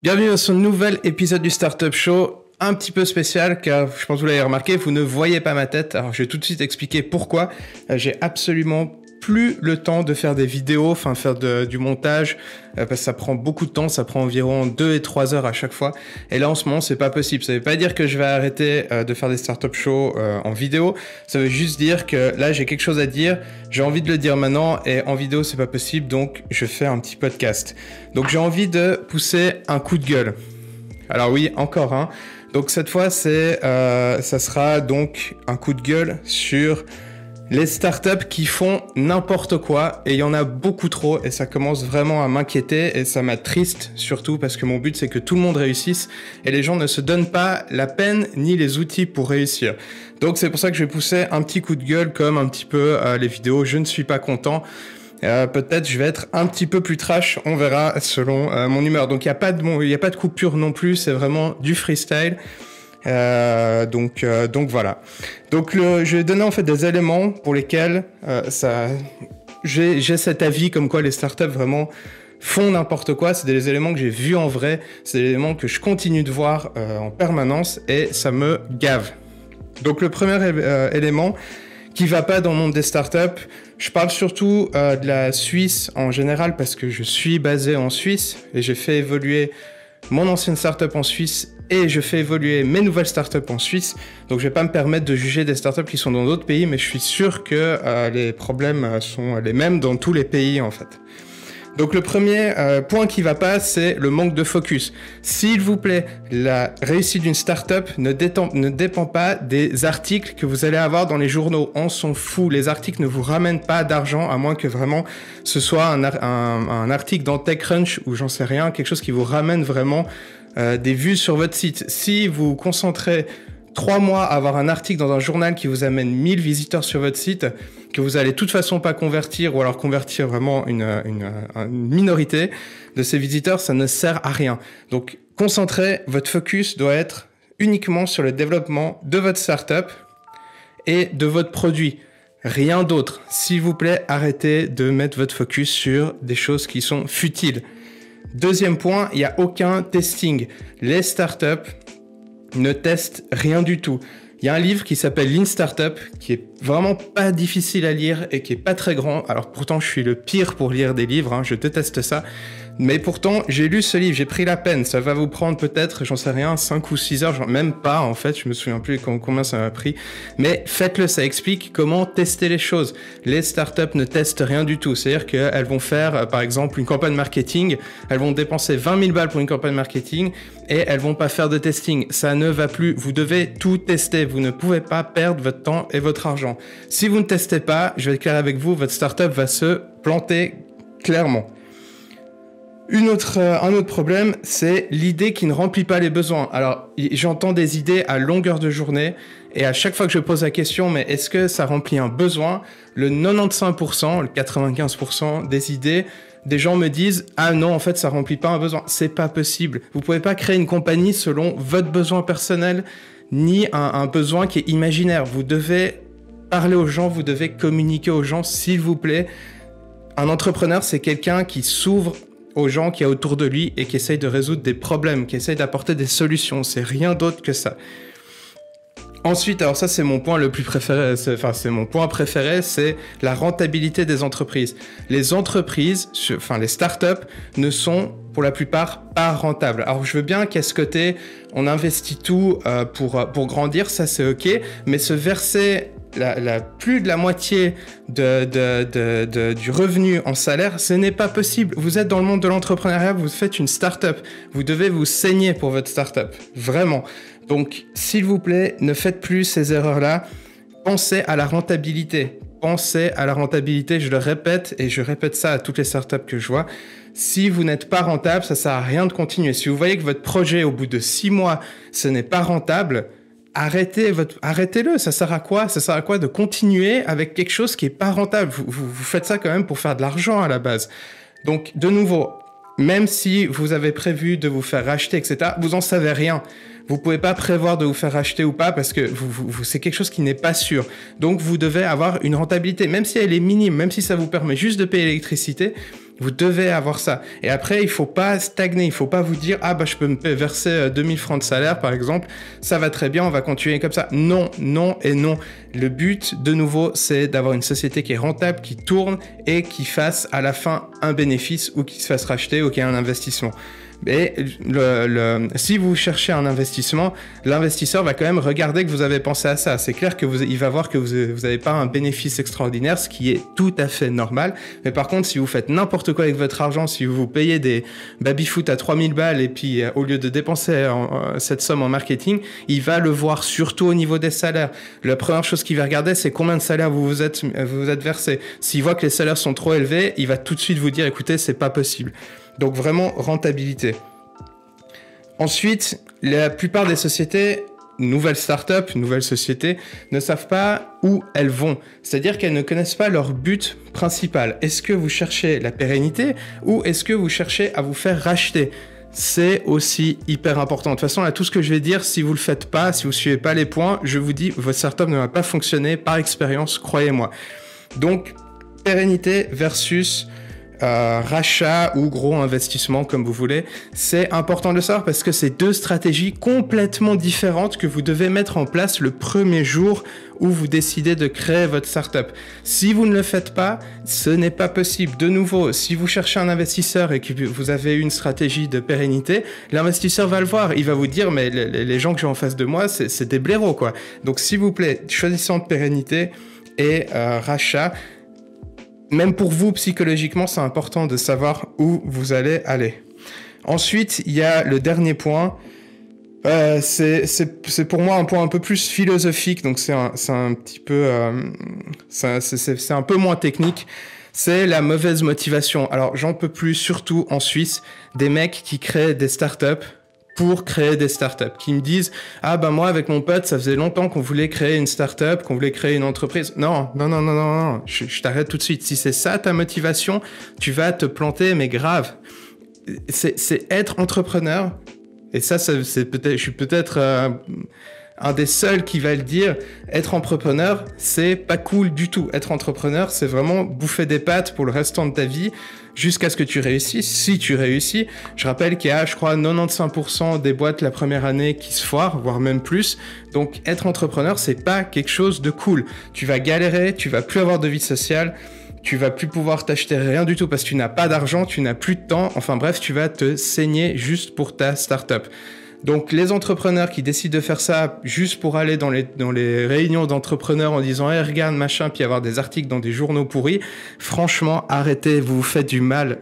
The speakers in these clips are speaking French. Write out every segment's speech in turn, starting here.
Bienvenue dans ce nouvel épisode du Startup Show, un petit peu spécial car je pense que vous l'avez remarqué, vous ne voyez pas ma tête. Alors je vais tout de suite expliquer pourquoi. J'ai absolument plus le temps de faire des vidéos, du montage, parce que ça prend beaucoup de temps, ça prend environ 2 et 3 heures à chaque fois. Et là en ce moment c'est pas possible, ça veut pas dire que je vais arrêter de faire des Startup Shows en vidéo, ça veut juste dire que là j'ai quelque chose à dire, j'ai envie de le dire maintenant et en vidéo c'est pas possible, donc je fais un petit podcast. Donc j'ai envie de pousser un coup de gueule. Alors oui, encore un. Donc cette fois ça sera donc un coup de gueule sur les startups qui font n'importe quoi, et il y en a beaucoup trop, et ça commence vraiment à m'inquiéter, et ça m'attriste surtout parce que mon but c'est que tout le monde réussisse, et les gens ne se donnent pas la peine ni les outils pour réussir. Donc c'est pour ça que je vais pousser un petit coup de gueule comme un petit peu les vidéos, je ne suis pas content. Peut-être je vais être un petit peu plus trash, on verra selon mon humeur. Donc il y a pas de coupure non plus, c'est vraiment du freestyle. Donc voilà. Donc je vais donner en fait des éléments pour lesquels j'ai cet avis comme quoi les startups vraiment font n'importe quoi. C'est des éléments que j'ai vus en vrai, c'est des éléments que je continue de voir en permanence et ça me gave. Donc le premier élément qui va pas dans le monde des startups, je parle surtout de la Suisse en général parce que je suis basé en Suisse et j'ai fait évoluer mon ancienne startup en Suisse et je fais évoluer mes nouvelles startups en Suisse. Donc je vais pas me permettre de juger des startups qui sont dans d'autres pays, mais je suis sûr que les problèmes sont les mêmes dans tous les pays en fait. Donc le premier point qui va pas, c'est le manque de focus. S'il vous plaît, la réussite d'une startup ne dépend pas des articles que vous allez avoir dans les journaux. On s'en fout. Les articles ne vous ramènent pas d'argent, à moins que vraiment ce soit un article dans TechCrunch ou j'en sais rien, quelque chose qui vous ramène vraiment des vues sur votre site. Si vous vous concentrez 3 mois à avoir un article dans un journal qui vous amène 1000 visiteurs sur votre site, que vous allez de toute façon pas convertir ou alors convertir vraiment une minorité de ces visiteurs, ça ne sert à rien. Donc, concentrez, votre focus doit être uniquement sur le développement de votre startup et de votre produit. Rien d'autre. S'il vous plaît, arrêtez de mettre votre focus sur des choses qui sont futiles. Deuxième point, il n'y a aucun testing. Les startups ne testent rien du tout. Il y a un livre qui s'appelle Lean Startup, qui est vraiment pas difficile à lire et qui est pas très grand. Alors pourtant, je suis le pire pour lire des livres, je déteste ça. Mais pourtant, j'ai lu ce livre, j'ai pris la peine. Ça va vous prendre peut-être, j'en sais rien, 5 ou 6 heures, même pas en fait, je me souviens plus combien ça m'a pris. Mais faites-le, ça explique comment tester les choses. Les startups ne testent rien du tout. C'est-à-dire qu'elles vont faire, par exemple, une campagne marketing, elles vont dépenser 20 000 balles pour une campagne marketing et elles vont pas faire de testing. Ça ne va plus. Vous devez tout tester. Vous ne pouvez pas perdre votre temps et votre argent. Si vous ne testez pas, je vais être clair avec vous, votre startup va se planter clairement. Un autre problème, c'est l'idée qui ne remplit pas les besoins. Alors, j'entends des idées à longueur de journée et à chaque fois que je pose la question, mais est-ce que ça remplit un besoin? Le 95%, le 95% des idées, des gens me disent « Ah non, en fait, ça remplit pas un besoin. » C'est pas possible. Vous pouvez pas créer une compagnie selon votre besoin personnel ni un besoin qui est imaginaire. Vous devez parler aux gens, vous devez communiquer aux gens, s'il vous plaît. Un entrepreneur, c'est quelqu'un qui s'ouvre aux gens qui y a autour de lui et qui essaye de résoudre des problèmes, qui essaye d'apporter des solutions. C'est rien d'autre que ça. Ensuite, alors ça c'est mon point le plus préféré, c'est mon point préféré, c'est la rentabilité des entreprises. Les entreprises, les startups ne sont pour la plupart pas rentables. Alors je veux bien qu'à ce côté, on investit tout pour grandir, ça c'est ok, mais se verser plus de la moitié du revenu en salaire, ce n'est pas possible. Vous êtes dans le monde de l'entrepreneuriat, vous faites une start-up. Vous devez vous saigner pour votre start-up. Vraiment. Donc, s'il vous plaît, ne faites plus ces erreurs-là. Pensez à la rentabilité. Pensez à la rentabilité, je le répète, et je répète ça à toutes les startups que je vois. Si vous n'êtes pas rentable, ça sert à rien de continuer. Si vous voyez que votre projet, au bout de 6 mois, ce n'est pas rentable, arrêtez-le. Ça sert à quoi? Ça sert à quoi de continuer avec quelque chose qui est pas rentable? Vous faites ça quand même pour faire de l'argent à la base. Donc, de nouveau, même si vous avez prévu de vous faire racheter, etc., vous en savez rien. Vous pouvez pas prévoir de vous faire racheter ou pas parce que c'est quelque chose qui n'est pas sûr. Donc, vous devez avoir une rentabilité, même si elle est minime, même si ça vous permet juste de payer l'électricité, Vous devez avoir ça. Et après, il faut pas stagner. Il faut pas vous dire, ah bah je peux me verser 2000 francs de salaire, par exemple. Ça va très bien, on va continuer comme ça. Non, non et non. Le but, de nouveau, c'est d'avoir une société qui est rentable, qui tourne et qui fasse à la fin un bénéfice ou qui se fasse racheter ou qui ait un investissement. Mais si vous cherchez un investissement, l'investisseur va quand même regarder que vous avez pensé à ça. C'est clair il va voir que vous n'avez pas un bénéfice extraordinaire, ce qui est tout à fait normal. Mais par contre, si vous faites n'importe quoi avec votre argent, si vous payez des baby-foot à 3000 balles et puis au lieu de dépenser cette somme en marketing, il va le voir surtout au niveau des salaires. La première chose qu'il va regarder, c'est combien de salaires vous vous êtes versé. S'il voit que les salaires sont trop élevés, il va tout de suite vous dire, écoutez, c'est pas possible. Donc vraiment, rentabilité. Ensuite, la plupart des sociétés, nouvelles startups, nouvelles sociétés, ne savent pas où elles vont. C'est-à-dire qu'elles ne connaissent pas leur but principal. Est-ce que vous cherchez la pérennité ou est-ce que vous cherchez à vous faire racheter ? C'est aussi hyper important. De toute façon, là, tout ce que je vais dire, si vous le faites pas, si vous suivez pas les points, je vous dis, votre startup ne va pas fonctionner par expérience, croyez-moi. Donc, pérennité versus rachat ou gros investissement, comme vous voulez. C'est important de le savoir parce que c'est deux stratégies complètement différentes que vous devez mettre en place le premier jour où vous décidez de créer votre startup. Si vous ne le faites pas, ce n'est pas possible. De nouveau, si vous cherchez un investisseur et que vous avez une stratégie de pérennité, l'investisseur va le voir. Il va vous dire, mais les gens que j'ai en face de moi, c'est des blaireaux, quoi. Donc, s'il vous plaît, choisissez entre pérennité et rachat. Même pour vous, psychologiquement, c'est important de savoir où vous allez aller. Ensuite, il y a le dernier point. C'est pour moi un point un peu plus philosophique, donc c'est un petit peu... c'est un peu moins technique. C'est la mauvaise motivation. Alors, j'en peux plus, surtout en Suisse, des mecs qui créent des startups pour créer des startups, qui me disent « Ah ben moi, avec mon pote, ça faisait longtemps qu'on voulait créer une startup, qu'on voulait créer une entreprise. » Non, je t'arrête tout de suite. Si c'est ça ta motivation, tu vas te planter, mais grave. C'est être entrepreneur, et ça c'est peut-être, je suis peut-être un des seuls qui va le dire, être entrepreneur, c'est pas cool du tout. Être entrepreneur, c'est vraiment bouffer des pâtes pour le restant de ta vie, jusqu'à ce que tu réussisses. Si tu réussis, je rappelle qu'il y a, je crois, 95% des boîtes la première année qui se foirent, voire même plus. Donc, être entrepreneur, c'est pas quelque chose de cool. Tu vas galérer, tu vas plus avoir de vie sociale, tu vas plus pouvoir t'acheter rien du tout parce que tu n'as pas d'argent, tu n'as plus de temps. Enfin bref, tu vas te saigner juste pour ta startup. Donc, les entrepreneurs qui décident de faire ça juste pour aller dans les réunions d'entrepreneurs en disant « Hey, regarde, machin », puis avoir des articles dans des journaux pourris, franchement, arrêtez, vous vous faites du mal,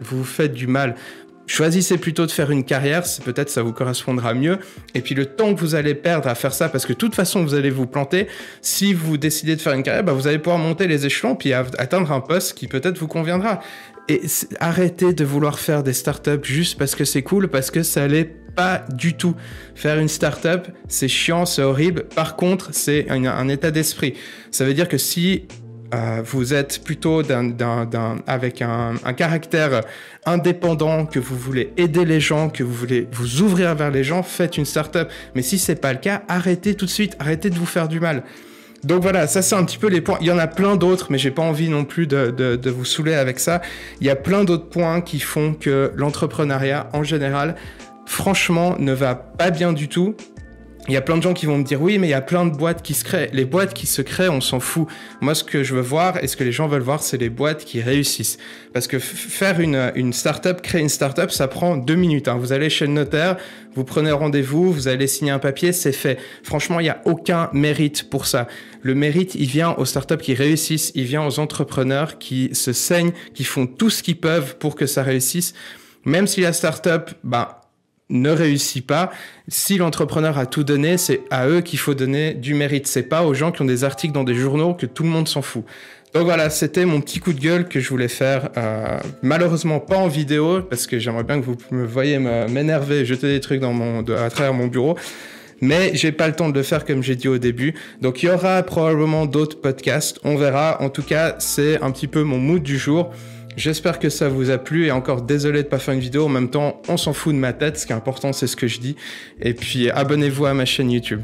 Choisissez plutôt de faire une carrière, peut-être ça vous correspondra mieux. Et puis le temps que vous allez perdre à faire ça, parce que de toute façon vous allez vous planter, si vous décidez de faire une carrière, vous allez pouvoir monter les échelons puis atteindre un poste qui peut-être vous conviendra. Et arrêtez de vouloir faire des startups juste parce que c'est cool, parce que ça l'est pas du tout. Faire une startup, c'est chiant, c'est horrible. Par contre, c'est un état d'esprit. Ça veut dire que si vous êtes plutôt avec un caractère indépendant, que vous voulez aider les gens, que vous voulez vous ouvrir vers les gens, faites une startup. Mais si c'est pas le cas, arrêtez tout de suite, arrêtez de vous faire du mal. Donc voilà, ça c'est un petit peu les points. Il y en a plein d'autres, mais j'ai pas envie non plus de vous saouler avec ça. Il y a plein d'autres points qui font que l'entrepreneuriat en général, franchement, ne va pas bien du tout. Il y a plein de gens qui vont me dire oui, mais il y a plein de boîtes qui se créent. Les boîtes qui se créent, on s'en fout. Moi, ce que je veux voir et ce que les gens veulent voir, c'est les boîtes qui réussissent. Parce que faire une startup, créer une startup, ça prend 2 minutes. Vous allez chez le notaire, vous prenez rendez-vous, vous allez signer un papier, c'est fait. Franchement, il n'y a aucun mérite pour ça. Le mérite, il vient aux startups qui réussissent, il vient aux entrepreneurs qui se saignent, qui font tout ce qu'ils peuvent pour que ça réussisse. Même si la startup, ne réussit pas, si l'entrepreneur a tout donné, c'est à eux qu'il faut donner du mérite. C'est pas aux gens qui ont des articles dans des journaux que tout le monde s'en fout. Donc voilà, c'était mon petit coup de gueule que je voulais faire. Malheureusement pas en vidéo, parce que j'aimerais bien que vous me voyiez m'énerver, jeter des trucs à travers mon bureau. Mais j'ai pas le temps de le faire comme j'ai dit au début. Donc il y aura probablement d'autres podcasts, on verra. En tout cas, c'est un petit peu mon mood du jour. J'espère que ça vous a plu et encore désolé de pas faire une vidéo. En même temps, on s'en fout de ma tête. Ce qui est important, c'est ce que je dis. Et puis, abonnez-vous à ma chaîne YouTube.